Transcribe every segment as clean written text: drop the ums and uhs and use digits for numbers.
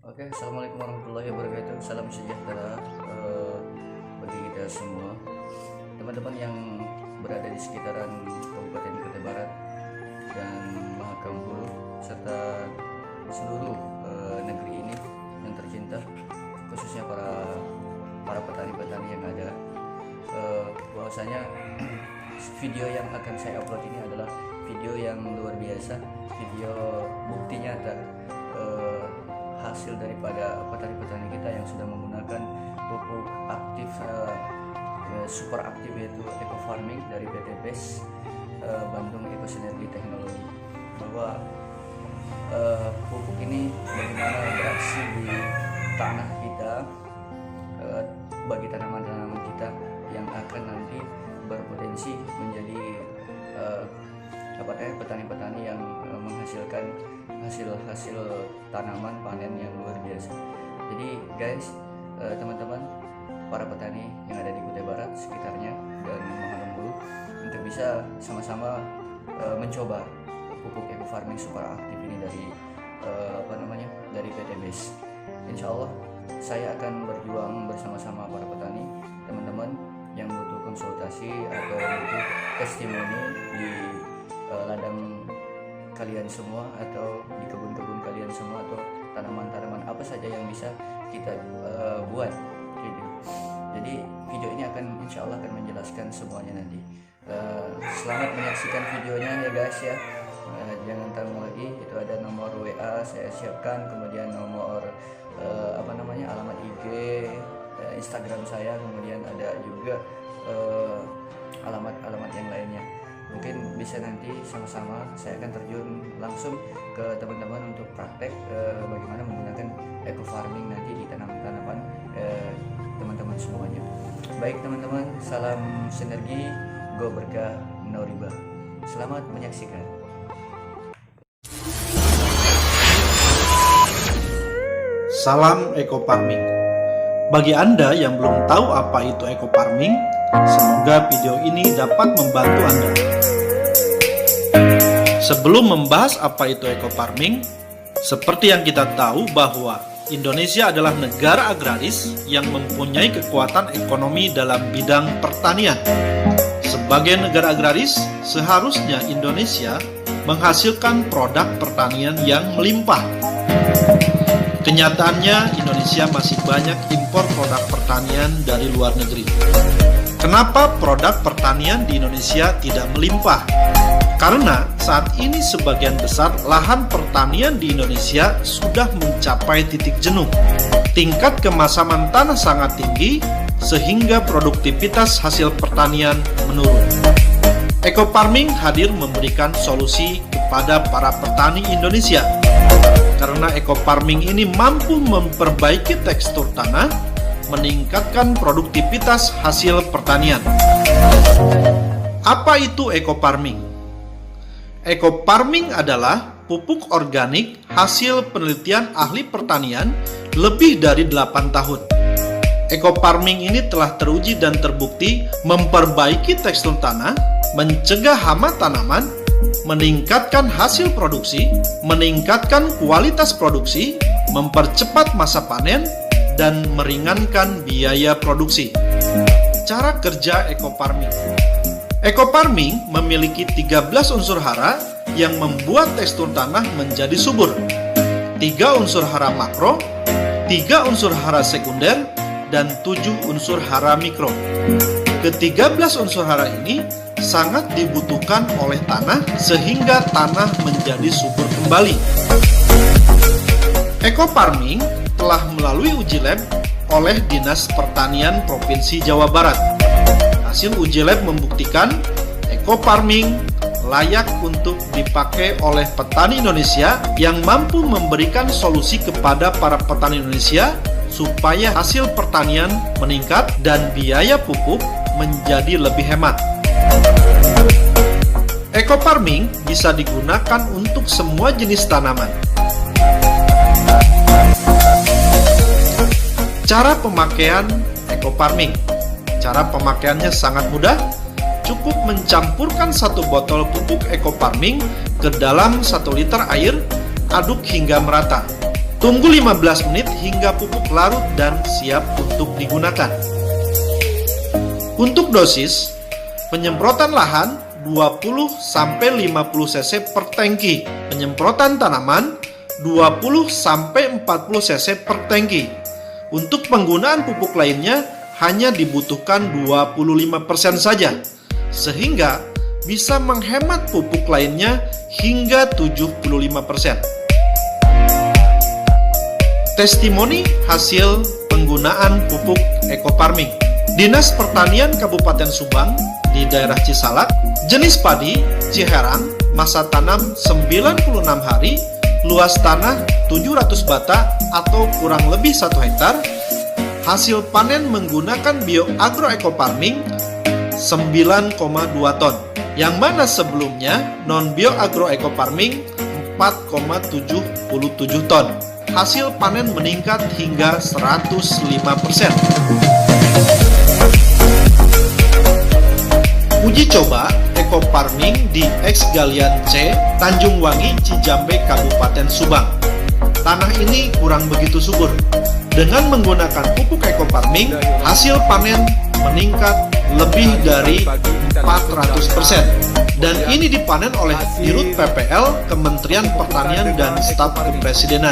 Oke, assalamualaikum warahmatullahi wabarakatuh. Salam sejahtera bagi kita semua, teman-teman yang berada di sekitaran Kabupaten Kutai Barat dan Mahakam Hulu serta seluruh negeri ini yang tercinta, khususnya para petani-petani yang ada. Bahwasanya video yang akan saya upload ini adalah video yang luar biasa, video bukti nyata hasil daripada petani-petani kita yang sudah menggunakan pupuk aktif super aktif, yaitu eco farming dari PT BES Bandung Eco Sinergi Teknologi. Bahwa pupuk ini bagaimana beraksi di tanah kita, bagi tanaman-tanaman kita yang akan nanti berpotensi menjadi petani-petani yang menghasilkan hasil tanaman panen yang luar biasa. Jadi guys, teman-teman, para petani yang ada di Kutai Barat sekitarnya dan Mahakam Hulu, untuk bisa sama-sama mencoba pupuk eco farming super aktif ini dari PT BES. Insya Allah saya akan berjuang bersama-sama para petani, teman-teman yang butuh konsultasi atau butuh testimoni di ladang kalian semua atau di kebun-kebun kalian semua, atau tanaman-tanaman apa saja yang bisa kita buat gitu. Jadi video ini insya Allah akan menjelaskan semuanya nanti. Selamat menyaksikan videonya ya guys ya. Jangan tanggung lagi, itu ada nomor WA saya siapkan, kemudian nomor alamat IG, Instagram saya, kemudian ada juga alamat yang lainnya. Mungkin bisa nanti sama-sama saya akan terjun langsung ke teman-teman untuk praktek bagaimana menggunakan eco farming nanti di tanaman-tanaman teman-teman semuanya. Baik teman-teman, salam sinergi, go berkah, no riba. Selamat menyaksikan. Salam eco farming. Bagi Anda yang belum tahu apa itu eco farming, semoga video ini dapat membantu Anda. Sebelum membahas apa itu eco farming, seperti yang kita tahu bahwa Indonesia adalah negara agraris yang mempunyai kekuatan ekonomi dalam bidang pertanian. Sebagai negara agraris, seharusnya Indonesia menghasilkan produk pertanian yang melimpah. Kenyataannya, Indonesia masih banyak impor produk pertanian dari luar negeri. Kenapa produk pertanian di Indonesia tidak melimpah? Karena saat ini sebagian besar lahan pertanian di Indonesia sudah mencapai titik jenuh. Tingkat kemasaman tanah sangat tinggi, sehingga produktivitas hasil pertanian menurun. Eco farming hadir memberikan solusi kepada para petani Indonesia. Karena eco farming ini mampu memperbaiki tekstur tanah, meningkatkan produktivitas hasil pertanian. Apa itu eco farming? Eco farming adalah pupuk organik hasil penelitian ahli pertanian lebih dari 8 tahun. Eco farming ini telah teruji dan terbukti memperbaiki tekstur tanah, mencegah hama tanaman, meningkatkan hasil produksi, meningkatkan kualitas produksi, mempercepat masa panen, dan meringankan biaya produksi. Cara kerja eco farming. Eco farming memiliki 13 unsur hara yang membuat tekstur tanah menjadi subur. 3 unsur hara makro, 3 unsur hara sekunder, dan 7 unsur hara mikro. Ke-13 unsur hara ini sangat dibutuhkan oleh tanah sehingga tanah menjadi subur kembali. Eco farming telah melalui uji lab oleh Dinas Pertanian Provinsi Jawa Barat. Hasil uji lab membuktikan eco farming layak untuk dipakai oleh petani Indonesia yang mampu memberikan solusi kepada para petani Indonesia supaya hasil pertanian meningkat dan biaya pupuk menjadi lebih hemat. Eco farming bisa digunakan untuk semua jenis tanaman. Cara pemakaian eco farming. Cara pemakaiannya sangat mudah. Cukup mencampurkan 1 botol pupuk eco farming ke dalam 1 liter air, aduk hingga merata. Tunggu 15 menit hingga pupuk larut dan siap untuk digunakan. Untuk dosis, penyemprotan lahan 20-50 cc per tangki, penyemprotan tanaman 20-40 cc per tangki. Untuk penggunaan pupuk lainnya hanya dibutuhkan 25% saja, sehingga bisa menghemat pupuk lainnya hingga 75%. Testimoni hasil penggunaan pupuk ekofarming. Dinas Pertanian Kabupaten Subang di daerah Cisalak, jenis padi Ciherang, masa tanam 96 hari, luas tanah 700 bata atau kurang lebih 1 hektar, hasil panen menggunakan bioagro ekofarming 9,2 ton, yang mana sebelumnya non bioagro ekofarming 4,77 ton. Hasil panen meningkat hingga 105%. Uji coba ekofarming di X Galian C, Tanjung Wangi, Cijambe, Kabupaten Subang. Tanah ini kurang begitu subur. Dengan menggunakan pupuk ekofarming, hasil panen meningkat lebih dari 400%. Dan ini dipanen oleh Dirut PPL, Kementerian Pertanian dan Staf Kepresidenan.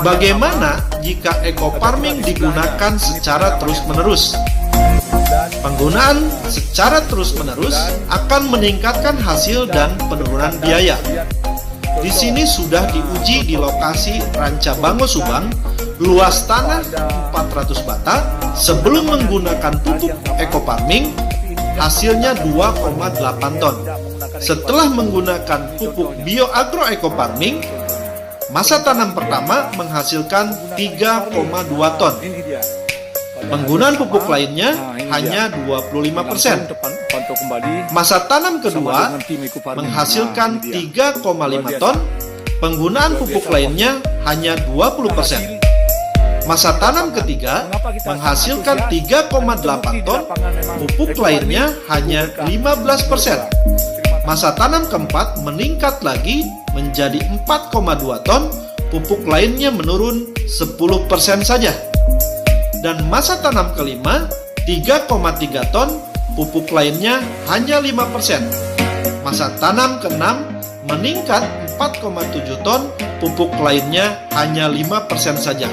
Bagaimana jika ekofarming digunakan secara terus-menerus? Penggunaan secara terus-menerus akan meningkatkan hasil dan penurunan biaya. Di sini sudah diuji di lokasi Rancabango, Subang, luas tanah 400 bata. Sebelum menggunakan pupuk ekofarming, hasilnya 2,8 ton. Setelah menggunakan pupuk bioagro ekofarming, masa tanam pertama menghasilkan 3,2 ton. Penggunaan pupuk lainnya hanya 25%. Masa tanam kedua menghasilkan 3,5 ton. Penggunaan pupuk lainnya hanya 20%. Masa tanam ketiga menghasilkan 3,8 ton, pupuk lainnya hanya 15%. Masa tanam keempat meningkat lagi menjadi 4,2 ton, pupuk lainnya menurun 10% saja. Dan masa tanam kelima 3,3 ton, pupuk lainnya hanya 5%. Masa tanam keenam meningkat 4,7 ton, pupuk lainnya hanya 5% saja.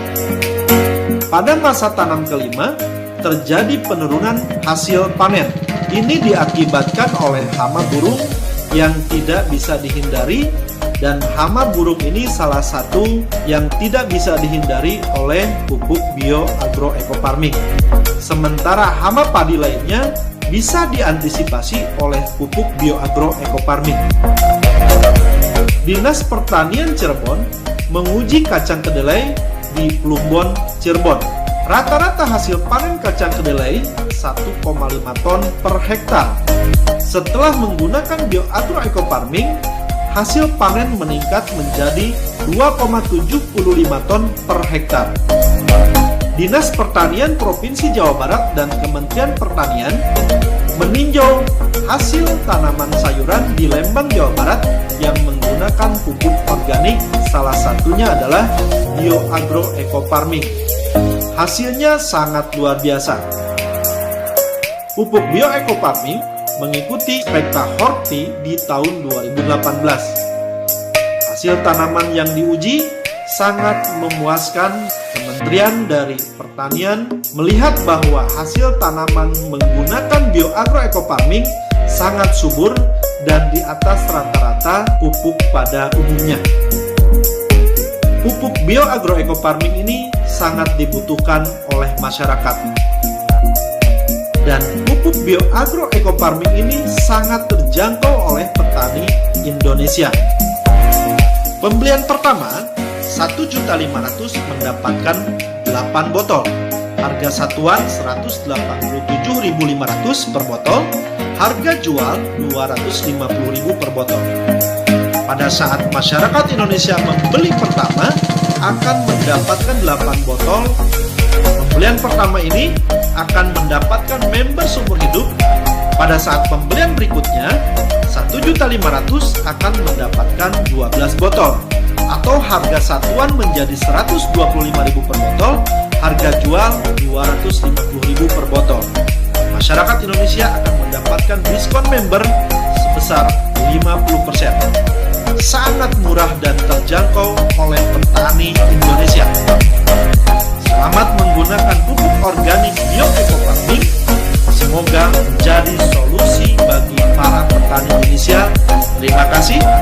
Pada masa tanam kelima, terjadi penurunan hasil panen. Ini diakibatkan oleh hama burung yang tidak bisa dihindari, dan hama burung ini salah satu yang tidak bisa dihindari oleh pupuk bioagro ekofarming. Sementara hama padi lainnya bisa diantisipasi oleh pupuk bioagro ekofarming. Dinas Pertanian Cirebon menguji kacang kedelai di Plumbon, Cirebon. Rata-rata hasil panen kacang kedelai 1,5 ton per hektar. Setelah menggunakan bioagro ekofarming, hasil panen meningkat menjadi 2,75 ton per hektar. Dinas Pertanian Provinsi Jawa Barat dan Kementerian Pertanian meninjau hasil tanaman sayuran di Lembang, Jawa Barat yang menggunakan pupuk organik, salah satunya adalah bioagro ekofarming. Hasilnya sangat luar biasa. Pupuk bioekofarming mengikuti Spekta Horti di tahun 2018. Hasil tanaman yang diuji sangat memuaskan. Kementerian dari Pertanian melihat bahwa hasil tanaman menggunakan bioagro ekofarming sangat subur dan di atas rata-rata pupuk pada umumnya. Pupuk bioagro ekofarming ini sangat dibutuhkan oleh masyarakat. Dan pupuk bioagro ekofarming ini sangat terjangkau oleh petani Indonesia. Pembelian pertama 1.500.000 mendapatkan 8 botol. Harga satuan 187.500 per botol. Harga jual 250.000 per botol. Pada saat masyarakat Indonesia membeli pertama akan mendapatkan 8 botol. Pembelian pertama ini akan mendapatkan member seumur hidup. Pada saat pembelian berikutnya 1.500.000 akan mendapatkan 12 botol. atau harga satuan menjadi Rp125.000 per botol, harga jual Rp250.000 per botol. Masyarakat Indonesia akan mendapatkan diskon member sebesar 50%. Sangat murah dan terjangkau oleh petani Indonesia. Selamat menggunakan pupuk organik Bio Eco Farming. Semoga menjadi solusi bagi para petani Indonesia. Terima kasih.